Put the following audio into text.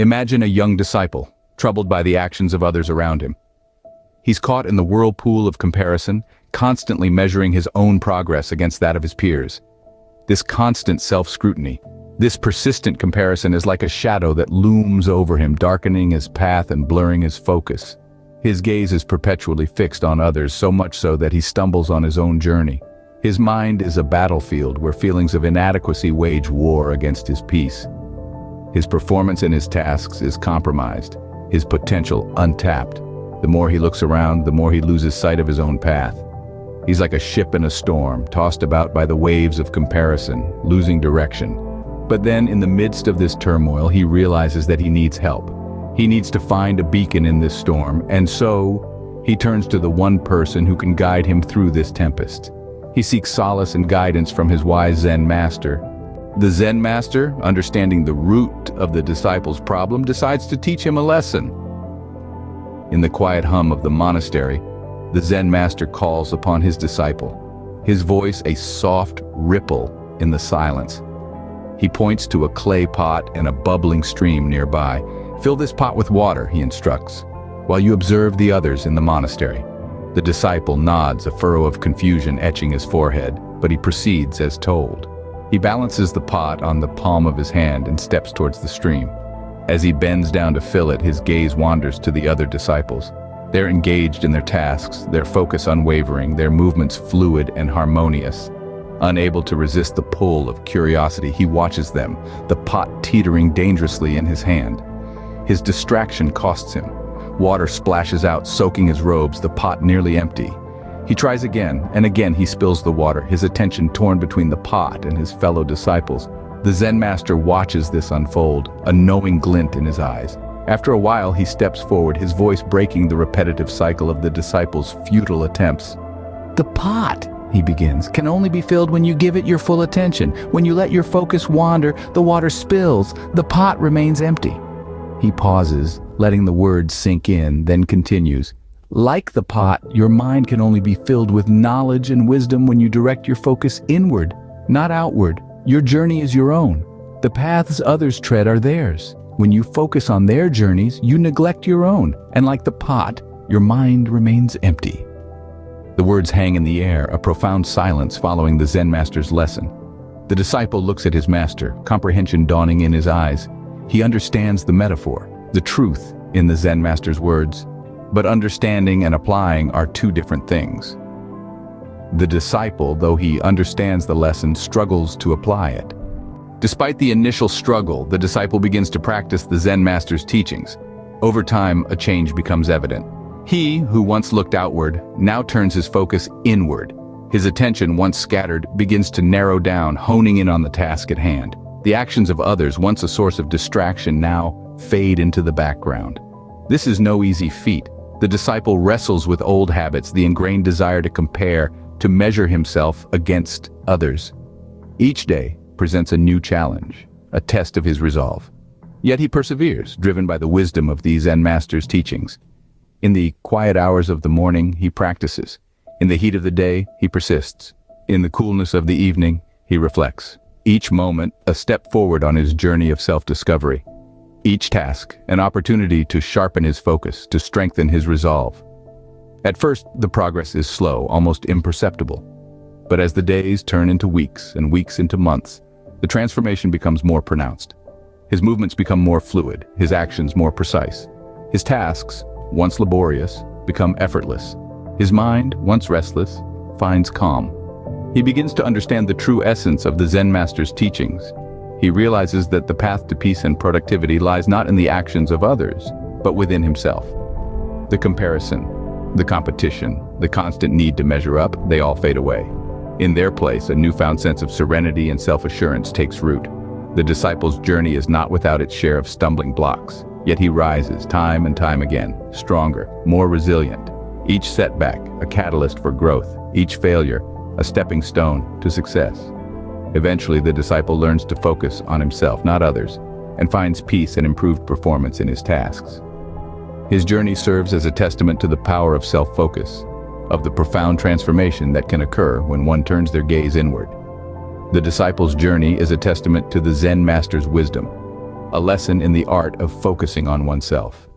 Imagine a young disciple, troubled by the actions of others around him. He's caught in the whirlpool of comparison, constantly measuring his own progress against that of his peers. This constant self-scrutiny, this persistent comparison is like a shadow that looms over him, darkening his path and blurring his focus. His gaze is perpetually fixed on others, so much so that he stumbles on his own journey. His mind is a battlefield where feelings of inadequacy wage war against his peace. His performance in his tasks is compromised, his potential untapped. The more he looks around, the more he loses sight of his own path. He's like a ship in a storm, tossed about by the waves of comparison, losing direction. But then, in the midst of this turmoil, he realizes that he needs help. He needs to find a beacon in this storm, and so he turns to the one person who can guide him through this tempest. He seeks solace and guidance from his wise Zen master. The Zen master, understanding the root of the disciple's problem, decides to teach him a lesson. In the quiet hum of the monastery, the Zen master calls upon his disciple, his voice a soft ripple in the silence. He points to a clay pot and a bubbling stream nearby. "Fill this pot with water," he instructs, "while you observe the others in the monastery." The disciple nods, a furrow of confusion etching his forehead, but he proceeds as told. He balances the pot on the palm of his hand and steps towards the stream. As he bends down to fill it, his gaze wanders to the other disciples. They're engaged in their tasks, their focus unwavering, their movements fluid and harmonious. Unable to resist the pull of curiosity, he watches them, the pot teetering dangerously in his hand. His distraction costs him. Water splashes out, soaking his robes, the pot nearly empty. He tries again, and again he spills the water, his attention torn between the pot and his fellow disciples. The Zen master watches this unfold, a knowing glint in his eyes. After a while, he steps forward, his voice breaking the repetitive cycle of the disciples' futile attempts. "The pot," he begins, "can only be filled when you give it your full attention. When you let your focus wander, the water spills, the pot remains empty." He pauses, letting the words sink in, then continues. "Like the pot, your mind can only be filled with knowledge and wisdom when you direct your focus inward, not outward. Your journey is your own. The paths others tread are theirs. When you focus on their journeys, you neglect your own, and like the pot, your mind remains empty." The words hang in the air, a profound silence following the Zen master's lesson. The disciple looks at his master, comprehension dawning in his eyes. He understands the metaphor, the truth in the Zen master's words, but understanding and applying are two different things. The disciple, though he understands the lesson, struggles to apply it. Despite the initial struggle, the disciple begins to practice the Zen master's teachings. Over time, a change becomes evident. He, who once looked outward, now turns his focus inward. His attention, once scattered, begins to narrow down, honing in on the task at hand. The actions of others, once a source of distraction, now fade into the background. This is no easy feat. The disciple wrestles with old habits, the ingrained desire to compare, to measure himself against others. Each day presents a new challenge, a test of his resolve. Yet he perseveres, driven by the wisdom of these Zen master's teachings. In the quiet hours of the morning, he practices. In the heat of the day, he persists. In the coolness of the evening, he reflects. Each moment, a step forward on his journey of self-discovery. Each task, an opportunity to sharpen his focus, to strengthen his resolve. At first, the progress is slow, almost imperceptible. But as the days turn into weeks and weeks into months, the transformation becomes more pronounced. His movements become more fluid, his actions more precise. His tasks, once laborious, become effortless. His mind, once restless, finds calm. He begins to understand the true essence of the Zen master's teachings. He realizes that the path to peace and productivity lies not in the actions of others, but within himself. The comparison, the competition, the constant need to measure up, they all fade away. In their place, a newfound sense of serenity and self-assurance takes root. The disciple's journey is not without its share of stumbling blocks, yet he rises time and time again, stronger, more resilient. Each setback, a catalyst for growth, each failure, a stepping stone to success. Eventually, the disciple learns to focus on himself, not others, and finds peace and improved performance in his tasks. His journey serves as a testament to the power of self-focus, of the profound transformation that can occur when one turns their gaze inward. The disciple's journey is a testament to the Zen master's wisdom. a lesson in the art of focusing on oneself.